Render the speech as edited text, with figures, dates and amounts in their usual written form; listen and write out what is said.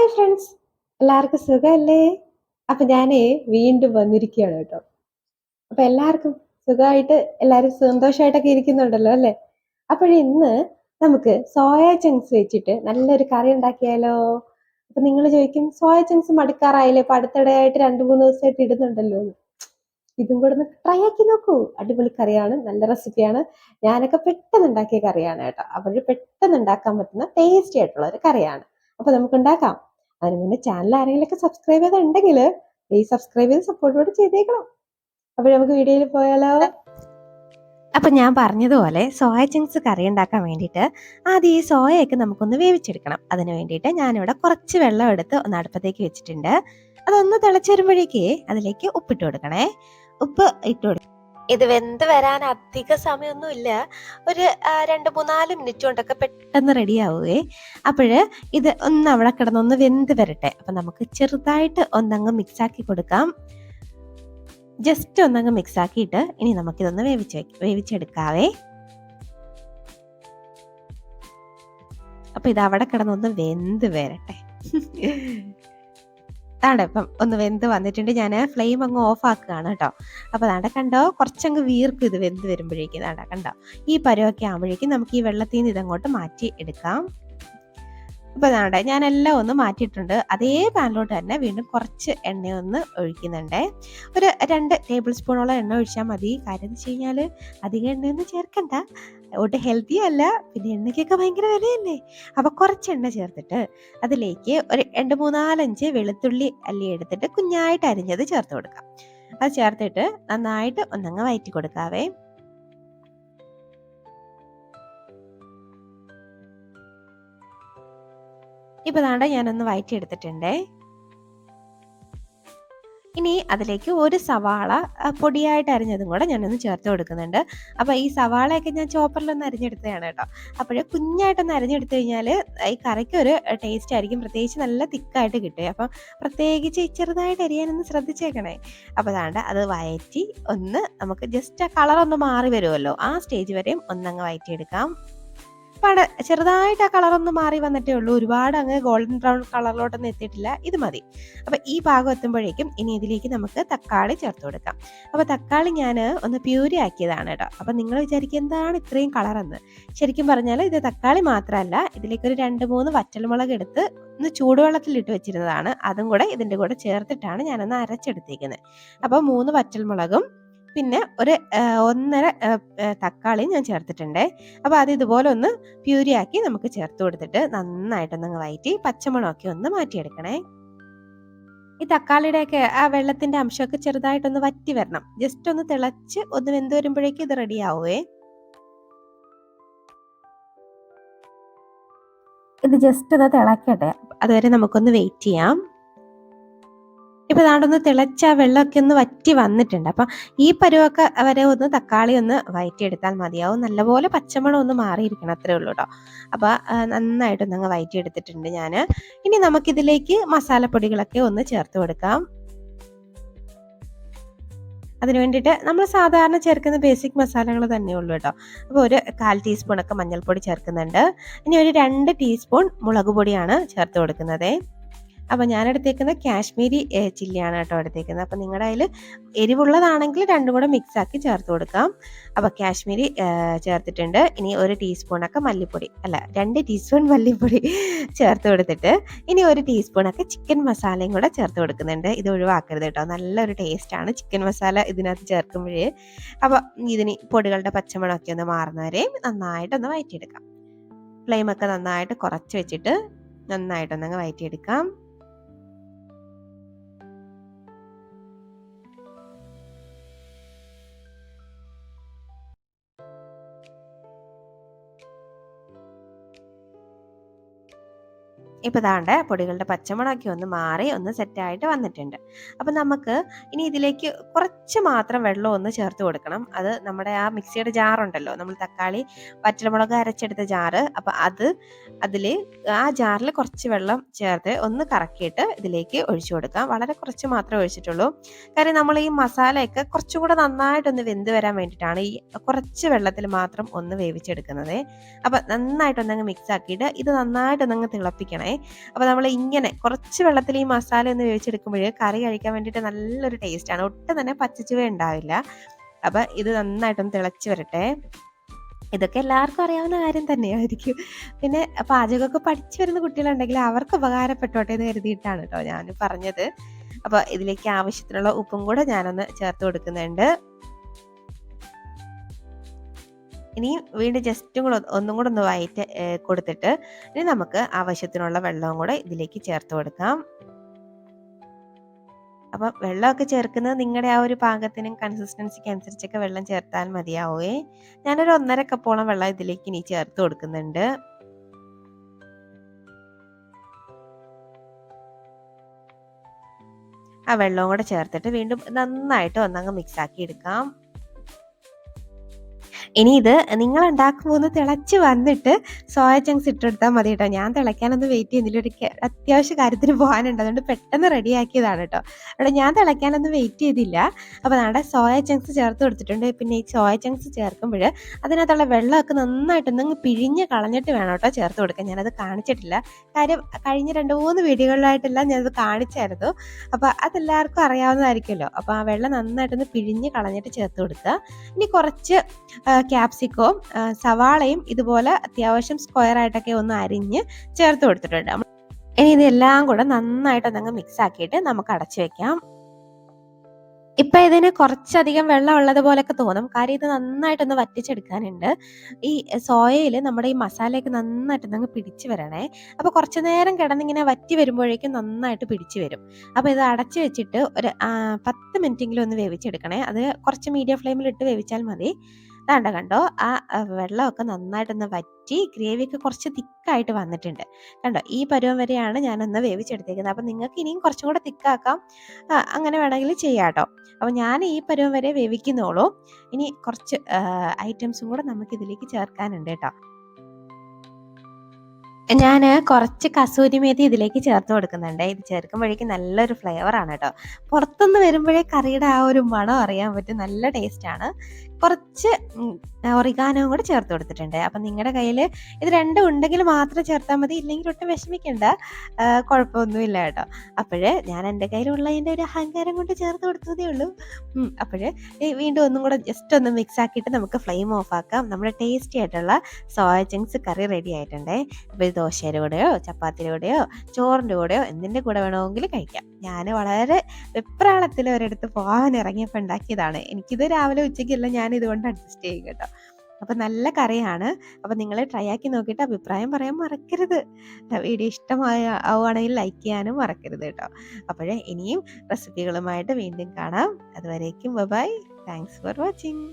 Hi friends, എല്ലാവർക്കും സുഖമല്ലേ? അപ്പൊ ഞാനേ വീണ്ടും വന്നിരിക്കുകയാണ് കേട്ടോ. അപ്പൊ എല്ലാവർക്കും സുഖമായിട്ട് എല്ലാവരും സന്തോഷമായിട്ടൊക്കെ ഇരിക്കുന്നുണ്ടല്ലോ അല്ലേ? അപ്പോഴേ ഇന്ന് നമുക്ക് സോയ ചങ്ക്സ് വെച്ചിട്ട് നല്ലൊരു കറി ഉണ്ടാക്കിയാലോ? അപ്പൊ നിങ്ങൾ ചോദിക്കും, സോയ ചങ്ക്സ് മടുക്കാറായില്ലേ? ഇപ്പൊ അടുത്തിടെയായിട്ട് 2-3 ദിവസമായിട്ട് ഇടുന്നുണ്ടല്ലോ എന്ന്. ഇതും കൂടെ ഒന്ന് ട്രൈ ആക്കി നോക്കൂ. അടിപൊളി കറിയാണ്, നല്ല റെസിപ്പിയാണ്. ഞാനൊക്കെ പെട്ടെന്ന് ഉണ്ടാക്കിയ കറിയാണ് കേട്ടോ. അപ്പോഴ് പെട്ടെന്ന് ഉണ്ടാക്കാൻ പറ്റുന്ന ടേസ്റ്റി ആയിട്ടുള്ള ഒരു കറിയാണ്. അപ്പൊ നമുക്ക് ഉണ്ടാക്കാം. അതിന് മുന്നേ ചാനൽ ആരെങ്കിലുമൊക്കെ സബ്സ്ക്രൈബ് ചെയ്തിട്ടുണ്ടെങ്കിൽ പ്ലീസ് സബ്സ്ക്രൈബ് ചെയ്ത് സപ്പോർട്ട് കൂടി ചെയ്തേക്കണം. അപ്പോൾ നമുക്ക് വീഡിയോയിൽ പോയാലോ? അപ്പം ഞാൻ പറഞ്ഞതുപോലെ സോയ ചങ്ക്സ് കറി ഉണ്ടാക്കാൻ വേണ്ടിയിട്ട് ആദ്യം ഈ സോയയൊക്കെ നമുക്കൊന്ന് വേവിച്ചെടുക്കണം. അതിന് വേണ്ടിയിട്ട് ഞാനിവിടെ കുറച്ച് വെള്ളം എടുത്ത് ഒന്ന് അടുപ്പത്തേക്ക് വെച്ചിട്ടുണ്ട്. അതൊന്ന് തിളച്ച് വരുമ്പോഴേക്ക് അതിലേക്ക് ഉപ്പിട്ട് കൊടുക്കണേ. ഉപ്പ് ഇട്ട് കൊടുക്കും. ഇത് വെന്ത് വരാൻ അധിക സമയമൊന്നുമില്ല. ഒരു 2-3-4 മിനിറ്റ് കൊണ്ടൊക്കെ പെട്ടെന്ന് റെഡി ആവുകയെ. അപ്പോഴ് ഇത് ഒന്ന് അവിടെ കിടന്നൊന്ന് വെന്ത് വരട്ടെ. അപ്പം നമുക്ക് ചെറുതായിട്ട് ഒന്നങ്ങ് മിക്സാക്കി കൊടുക്കാം. ജസ്റ്റ് ഒന്നങ്ങ് മിക്സ് ആക്കിയിട്ട് ഇനി നമുക്കിതൊന്ന് വേവിച്ചെടുക്കാവേ. അപ്പൊ ഇത് അവിടെ കിടന്നൊന്ന് വെന്ത് വരട്ടെ. താണ്ടെ ഇപ്പം ഒന്ന് വെന്ത് വന്നിട്ടുണ്ട്. ഞാൻ ഫ്ലെയിം അങ്ങ് ഓഫ് ആക്കുകയാണ് കേട്ടോ. അപ്പോൾ താണ്ടെ കണ്ടോ, കുറച്ചങ്ങ് വീർക്കും ഇത് വെന്ത് വരുമ്പോഴേക്കും. താണ്ടെ കണ്ടോ, ഈ പരുവൊക്കെ ആകുമ്പോഴേക്കും നമുക്ക് ഈ വെള്ളത്തിൽ നിന്ന് ഇതങ്ങോട്ട് മാറ്റി എടുക്കാം. അപ്പോൾ താണ്ടെ ഞാനെല്ലാം ഒന്ന് മാറ്റിയിട്ടുണ്ട്. അതേ പാനിലോട്ട് തന്നെ വീണ്ടും കുറച്ച് എണ്ണയൊന്ന് ഒഴിക്കുന്നുണ്ട്. ഒരു 2 ടേബിൾ സ്പൂണോളം എണ്ണ ഒഴിച്ചാൽ മതി. കാര്യം എന്ന് വെച്ച് കഴിഞ്ഞാൽ അധികം എണ്ണയൊന്നും ചേർക്കണ്ട. ഒട്ടും ഹെൽത്തി അല്ല, പിന്നെ എണ്ണയ്ക്കൊക്കെ ഭയങ്കര വിലയല്ലേ. അപ്പോൾ കുറച്ച് എണ്ണ ചേർത്തിട്ട് അതിലേക്ക് ഒരു 2-3-4-5 വെളുത്തുള്ളി അല്ലി എടുത്തിട്ട് കുഞ്ഞായിട്ട് അരിഞ്ഞത് ചേർത്ത് കൊടുക്കാം. അത് ചേർത്തിട്ട് നന്നായിട്ട് ഒന്നങ്ങ് വഴറ്റി കൊടുക്കാവേ. ഇപ്പൊ ദാണ്ട ഞാനൊന്ന് വഴറ്റി എടുത്തിട്ടുണ്ടേ. ഇനി അതിലേക്ക് ഒരു സവാള പൊടിയായിട്ട് അരിഞ്ഞതും കൂടെ ഞാനൊന്ന് ചേർത്ത് കൊടുക്കുന്നുണ്ട്. അപ്പോൾ ഈ സവാളയൊക്കെ ഞാൻ ചോപ്പറിലൊന്ന് അരിഞ്ഞെടുത്തതാണ് കേട്ടോ. അപ്പോഴേ കുഞ്ഞായിട്ടൊന്ന് അരിഞ്ഞെടുത്തു കഴിഞ്ഞാൽ ഈ കറിക്ക് ഒരു ടേസ്റ്റ് ആയിരിക്കും. പ്രത്യേകിച്ച് നല്ല തിക്കായിട്ട് കിട്ടും. അപ്പം പ്രത്യേകിച്ച് ചെറുതായിട്ട് അരിയാനൊന്ന് ശ്രദ്ധിച്ചേക്കണേ. അപ്പോൾ ദാണ്ട അത് വഴറ്റി ഒന്ന് നമുക്ക് ജസ്റ്റ് ആ കളറൊന്ന് മാറി വരുമല്ലോ, ആ സ്റ്റേജ് വരെയും ഒന്നങ്ങ് വഴറ്റിയെടുക്കാം. ചെറുതായിട്ട് ആ കളറൊന്ന് മാറി വന്നിട്ടേ ഉള്ളൂ. ഒരുപാട് അങ്ങ് ഗോൾഡൻ ബ്രൗൺ കളറിലോട്ടൊന്നും എത്തിയിട്ടില്ല. ഇത് മതി. അപ്പൊ ഈ പാകം എത്തുമ്പോഴേക്കും ഇനി ഇതിലേക്ക് നമുക്ക് തക്കാളി ചേർത്ത് കൊടുക്കാം. അപ്പൊ തക്കാളി ഞാൻ ഒന്ന് പ്യൂരി ആക്കിയതാണ് കേട്ടോ. അപ്പൊ നിങ്ങൾ വിചാരിക്കും എന്താണ് ഇത്രയും കളറെന്ന്. ശരിക്കും പറഞ്ഞാൽ ഇത് തക്കാളി മാത്രമല്ല, ഇതിലേക്ക് ഒരു 2-3 വറ്റൽമുളക് എടുത്ത് ഒന്ന് ചൂടുവെള്ളത്തിലിട്ട് വെച്ചിരുന്നതാണ്. അതും കൂടെ ഇതിൻ്റെ കൂടെ ചേർത്തിട്ടാണ് ഞാനൊന്ന് അരച്ചെടുത്തേക്കുന്നത്. അപ്പോൾ 3 വറ്റൽമുളകും പിന്നെ ഒരു 1.5 തക്കാളിയും ഞാൻ ചേർത്തിട്ടുണ്ട്. അപ്പോൾ അത് ഇതുപോലെ ഒന്ന് പ്യൂരിയാക്കി നമുക്ക് ചേർത്ത് കൊടുത്തിട്ട് നന്നായിട്ടൊന്നങ്ങ് വഴറ്റി പച്ചമണമൊക്കെ ഒന്ന് മാറ്റിയെടുക്കണേ. ഈ തക്കാളിയുടെയൊക്കെ ആ വെള്ളത്തിന്റെ അംശമൊക്കെ ചെറുതായിട്ടൊന്ന് വറ്റി വരണം. ജസ്റ്റ് ഒന്ന് തിളച്ച് ഒന്ന് വെന്ത് വരുമ്പോഴേക്കും ഇത് റെഡി ആവുമേ. ഇത് ജസ്റ്റ് ഒന്ന് തിളക്കട്ടെ, അതുവരെ നമുക്കൊന്ന് വെയിറ്റ് ചെയ്യാം. ഇപ്പൊ ദാണ്ടൊന്ന് തിളച്ച ആ വെള്ളമൊക്കെ ഒന്ന് വറ്റി വന്നിട്ടുണ്ട്. അപ്പൊ ഈ പരുവൊക്കെ വരെ ഒന്ന് തക്കാളി ഒന്ന് വഴറ്റിയെടുത്താൽ മതിയാവും. നല്ലപോലെ പച്ചമണം ഒന്ന് മാറിയിരിക്കണം, അത്രേ ഉള്ളൂ കേട്ടോ. അപ്പൊ നന്നായിട്ടൊന്നങ്ങ് വഴറ്റിയെടുത്തിട്ടുണ്ട് ഞാൻ. ഇനി നമുക്കിതിലേക്ക് മസാലപ്പൊടികളൊക്കെ ഒന്ന് ചേർത്ത് കൊടുക്കാം. അതിന് വേണ്ടിയിട്ട് നമ്മൾ സാധാരണ ചേർക്കുന്ന ബേസിക് മസാലകൾ തന്നെ ഉള്ളൂ കേട്ടോ. അപ്പോൾ ഒരു 1/4 ടീസ്പൂണൊക്കെ മഞ്ഞൾപ്പൊടി ചേർക്കുന്നുണ്ട്. ഇനി ഒരു 2 ടീസ്പൂൺ മുളക് പൊടിയാണ് ചേർത്ത് കൊടുക്കുന്നത്. അപ്പോൾ ഞാൻ എടുത്തേക്കുന്നത് കാശ്മീരി ചില്ലിയാണ് കേട്ടോ എടുത്തേക്കുന്നത്. അപ്പോൾ നിങ്ങളുടെ കയ്യിൽ എരിവുള്ളതാണെങ്കിൽ രണ്ടും കൂടെ മിക്സാക്കി ചേർത്ത് കൊടുക്കാം. അപ്പോൾ കാശ്മീരി ചേർത്തിട്ടുണ്ട്. ഇനി 1 ടീസ്പൂണൊക്കെ മല്ലിപ്പൊടി, അല്ല 2 ടീസ്പൂൺ മല്ലിപ്പൊടി ചേർത്ത് കൊടുത്തിട്ട് ഇനി 1 ടീസ്പൂണൊക്കെ ചിക്കൻ മസാലയും കൂടെ ചേർത്ത് കൊടുക്കുന്നുണ്ട്. ഇത് ഒഴിവാക്കരുത് കേട്ടോ, നല്ലൊരു ടേസ്റ്റാണ് ചിക്കൻ മസാല ഇതിനകത്ത് ചേർക്കുമ്പോഴേ. അപ്പോൾ ഇതിന് പൊടികളുടെ പച്ചമണമൊക്കെ ഒന്ന് മാറുന്നവരെ നന്നായിട്ടൊന്ന് വഴറ്റിയെടുക്കാം. ഫ്ലെയിമൊക്കെ നന്നായിട്ട് കുറച്ച് വെച്ചിട്ട് നന്നായിട്ടൊന്നങ്ങ് വഴറ്റിയെടുക്കാം. ഇപ്പോൾ ദാണ്ടെ പൊടികളുടെ പച്ചമണമൊക്കെ ഒന്ന് മാറി ഒന്ന് സെറ്റായിട്ട് വന്നിട്ടുണ്ട്. അപ്പം നമുക്ക് ഇനി ഇതിലേക്ക് കുറച്ച് മാത്രം വെള്ളം ഒന്ന് ചേർത്ത് കൊടുക്കണം. അത് നമ്മുടെ ആ മിക്സിയുടെ ജാറുണ്ടല്ലോ, നമ്മൾ തക്കാളി വറ്റൽമുളക് അരച്ചെടുത്ത ജാറ്, അപ്പം അതിൽ ആ ജാറിൽ കുറച്ച് വെള്ളം ചേർത്ത് ഒന്ന് കറക്കിയിട്ട് ഇതിലേക്ക് ഒഴിച്ചു കൊടുക്കാം. വളരെ കുറച്ച് മാത്രമേ ഒഴിച്ചിട്ടുള്ളൂ. കാര്യം നമ്മൾ ഈ മസാലയൊക്കെ കുറച്ചും കൂടെ നന്നായിട്ടൊന്ന് വെന്ത് വരാൻ വേണ്ടിയിട്ടാണ് ഈ കുറച്ച് വെള്ളത്തിൽ മാത്രം ഒന്ന് വേവിച്ചെടുക്കുന്നത്. അപ്പം നന്നായിട്ടൊന്നങ്ങ് മിക്സ് ആക്കിയിട്ട് ഇത് നന്നായിട്ടൊന്നങ്ങ് തിളപ്പിക്കണം. വേവിച്ചെടുക്കണേ. അപ്പോൾ നമ്മൾ ഇങ്ങനെ കുറച്ച് വെള്ളത്തിൽ ഈ മസാല ഒന്ന് വേവിച്ചെടുക്കുമ്പോൾ കറി കഴിക്കാൻ വേണ്ടിയിട്ട് നല്ലൊരു ടേസ്റ്റാണ്. ഒട്ടും തന്നെ പച്ചച്ചുവ ഉണ്ടാവില്ല. അപ്പോൾ ഇത് നന്നായിട്ടൊന്ന് തിളച്ച് വരട്ടെ. ഇതൊക്കെ എല്ലാവർക്കും അറിയാവുന്ന കാര്യം തന്നെയായിരിക്കും. പിന്നെ പാചകമൊക്കെ പഠിച്ചു വരുന്ന കുട്ടികളുണ്ടെങ്കിൽ അവർക്ക് ഉപകാരപ്പെട്ടോട്ടെ എന്ന് കരുതിയിട്ടാണ് കേട്ടോ ഞാൻ പറഞ്ഞത്. അപ്പോൾ ഇതിലേക്ക് ആവശ്യത്തിനുള്ള ഉപ്പും കൂടെ ഞാനൊന്ന് ചേർത്ത് കൊടുക്കുന്നുണ്ട്. ഇനി വീണ്ടും ജസ്റ്റും കൂടെ ഒന്നും കൂടെ ഒന്ന് വഴറ്റി കൊടുത്തിട്ട് ഇനി നമുക്ക് ആവശ്യത്തിനുള്ള വെള്ളവും കൂടെ ഇതിലേക്ക് ചേർത്ത് കൊടുക്കാം. അപ്പം വെള്ളമൊക്കെ ചേർക്കുന്നത് നിങ്ങളുടെ ആ ഒരു പാകത്തിനും കൺസിസ്റ്റൻസിക്ക് അനുസരിച്ചൊക്കെ വെള്ളം ചേർത്താൽ മതിയാവേ. ഞാനൊരു 1.5 കപ്പോളം വെള്ളം ഇതിലേക്ക് ഇനി ചേർത്ത് കൊടുക്കുന്നുണ്ട്. ആ വെള്ളവും കൂടെ ചേർത്തിട്ട് വീണ്ടും നന്നായിട്ട് ഒന്നങ്ങ് മിക്സ് ആക്കി എടുക്കാം. ഇനി ഇത് നിങ്ങൾ ഉണ്ടാക്കുമ്പോൾ ഒന്ന് തിളച്ച് വന്നിട്ട് സോയ ചങ്ക്സ് ഇട്ടെടുത്താൽ മതി കേട്ടോ. ഞാൻ തിളയ്ക്കാനൊന്ന് വെയിറ്റ് ചെയ്യുന്നില്ല, ഒരു അത്യാവശ്യ കാര്യത്തിന് പോകാനുണ്ട്, അതുകൊണ്ട് പെട്ടെന്ന് റെഡിയാക്കിയതാണ് കേട്ടോ. അവിടെ ഞാൻ തിളയ്ക്കാനൊന്നും വെയിറ്റ് ചെയ്തില്ല. അപ്പോൾ നമ്മുടെ സോയ ചങ്ക്സ് ചേർത്ത് കൊടുത്തിട്ടുണ്ട്. പിന്നെ ഈ സോയ ചങ്ക്സ് ചേർക്കുമ്പോൾ അതിനകത്തുള്ള വെള്ളമൊക്കെ നന്നായിട്ടൊന്നങ്ങ് പിഴിഞ്ഞ് കളഞ്ഞിട്ട് വേണം കേട്ടോ ചേർത്ത് കൊടുക്കാൻ. ഞാനത് കാണിച്ചിട്ടില്ല, കാര്യം കഴിഞ്ഞ 2-3 വീഡിയോകളിലായിട്ടെല്ലാം ഞാനത് കാണിച്ചായിരുന്നു. അപ്പോൾ അതെല്ലാവർക്കും അറിയാവുന്നതായിരിക്കുമല്ലോ. അപ്പോൾ ആ വെള്ളം നന്നായിട്ടൊന്ന് പിഴിഞ്ഞ് കളഞ്ഞിട്ട് ചേർത്ത് കൊടുക്കുക. ഇനി കുറച്ച് ക്യാപ്സിക്കവും സവാളയും ഇതുപോലെ അത്യാവശ്യം സ്ക്വയർ ആയിട്ടൊക്കെ ഒന്ന് അരിഞ്ഞ് ചേർത്ത് കൊടുത്തിട്ടുണ്ട്. ഇനി ഇതെല്ലാം കൂടെ നന്നായിട്ടൊന്നങ്ങ് മിക്സ് ആക്കിയിട്ട് നമുക്ക് അടച്ചു വെക്കാം. ഇപ്പൊ ഇതിന് കുറച്ചധികം വെള്ളം ഉള്ളതുപോലൊക്കെ തോന്നും, കാര്യം ഇത് നന്നായിട്ടൊന്ന് വറ്റിച്ചെടുക്കാനുണ്ട്. ഈ സോയയിൽ നമ്മുടെ ഈ മസാലയൊക്കെ നന്നായിട്ടൊന്നങ്ങ് പിടിച്ചു വരണേ. അപ്പോൾ കുറച്ച് നേരം കിടന്നിങ്ങനെ വറ്റി വരുമ്പോഴേക്കും നന്നായിട്ട് പിടിച്ചു വരും. അപ്പോൾ ഇത് അടച്ചു വെച്ചിട്ട് ഒരു 10 മിനിറ്റെങ്കിലും ഒന്ന് വേവിച്ചെടുക്കണേ. അത് കുറച്ച് മീഡിയം ഫ്ലെയിമിലിട്ട് വേവിച്ചാൽ മതി. കണ്ടോ ആ വെള്ളമൊക്കെ നന്നായിട്ടൊന്ന് വറ്റി ഗ്രേവിയൊക്കെ കുറച്ച് തിക്കായിട്ട് വന്നിട്ടുണ്ട്. കണ്ടോ ഈ പരുവം വരെയാണ് ഞാനൊന്ന് വേവിച്ചെടുത്തേക്കുന്നത്. അപ്പം നിങ്ങൾക്ക് ഇനിയും കുറച്ചും കൂടെ തിക്കാക്കാം, അങ്ങനെ വേണമെങ്കിൽ ചെയ്യാം കേട്ടോ. അപ്പോൾ ഞാൻ ഈ പരുവം വരെ വേവിക്കുന്നുള്ളൂ. ഇനി കുറച്ച് ഐറ്റംസും കൂടെ നമുക്ക് ഇതിലേക്ക് ചേർക്കാനുണ്ട് കേട്ടോ. ഞാൻ കുറച്ച് കസൂരി മേത്തി ഇതിലേക്ക് ചേർത്ത് കൊടുക്കുന്നുണ്ട്. ഇത് ചേർക്കുമ്പോഴേക്കും നല്ലൊരു ഫ്ലേവറാണ് കേട്ടോ. പുറത്തുനിന്ന് വരുമ്പോഴേ കറിയുടെ ആ ഒരു മണം അറിയാൻ പറ്റും, നല്ല ടേസ്റ്റാണ്. കുറച്ച് ഒറിഗാനോയും കൂടെ ചേർത്ത് കൊടുത്തിട്ടുണ്ട്. അപ്പം നിങ്ങളുടെ കയ്യിൽ ഇത് രണ്ടും ഉണ്ടെങ്കിൽ മാത്രം ചേർത്താൽ മതി, ഇല്ലെങ്കിൽ ഒട്ടും വിഷമിക്കണ്ട, കുഴപ്പമൊന്നുമില്ല കേട്ടോ. അപ്പോഴേ ഞാൻ എൻ്റെ കയ്യിലുള്ളതിൻ്റെ ഒരു അഹങ്കാരം കൊണ്ട് ചേർത്ത് കൊടുത്തതേ ഉള്ളൂ. അപ്പോഴേ വീണ്ടും ഒന്നും കൂടെ ജസ്റ്റ് ഒന്ന് മിക്സ് ആക്കിയിട്ട് നമുക്ക് ഫ്ലെയിം ഓഫ് ആക്കാം. നമ്മുടെ ടേസ്റ്റി ആയിട്ടുള്ള സോയ ചങ്ക്സ് കറി റെഡി ആയിട്ടുണ്ടേ. അപ്പോൾ ഇത് ദോശയുടെ കൂടെയോ ചപ്പാത്തിയുടെ കൂടെയോ ചോറിൻ്റെ കൂടെയോ എന്തിൻ്റെ കൂടെ വേണമെങ്കിലും കഴിക്കാം. ഞാൻ വളരെ വെപ്രാളത്തിൽ ഒരിടത്ത് പോകാൻ ഇറങ്ങിയപ്പോൾ ഉണ്ടാക്കിയതാണ്. എനിക്കിത് രാവിലെ ഉച്ചയ്ക്കെല്ലാം ഞാൻ ഇതുകൊണ്ട് അഡ്ജസ്റ്റ് ചെയ്യും കേട്ടോ. അപ്പം നല്ല കറിയാണ്. അപ്പം നിങ്ങൾ ട്രൈ ആക്കി നോക്കിയിട്ട് അഭിപ്രായം പറയാൻ മറക്കരുത്. വീഡിയോ ആവുകയാണെങ്കിൽ ലൈക്ക് ചെയ്യാനും മറക്കരുത് കേട്ടോ. അപ്പോഴേ ഇനിയും റെസിപ്പികളുമായിട്ട് വീണ്ടും കാണാം. അതുവരേക്കും ബൈ. Thanks for watching.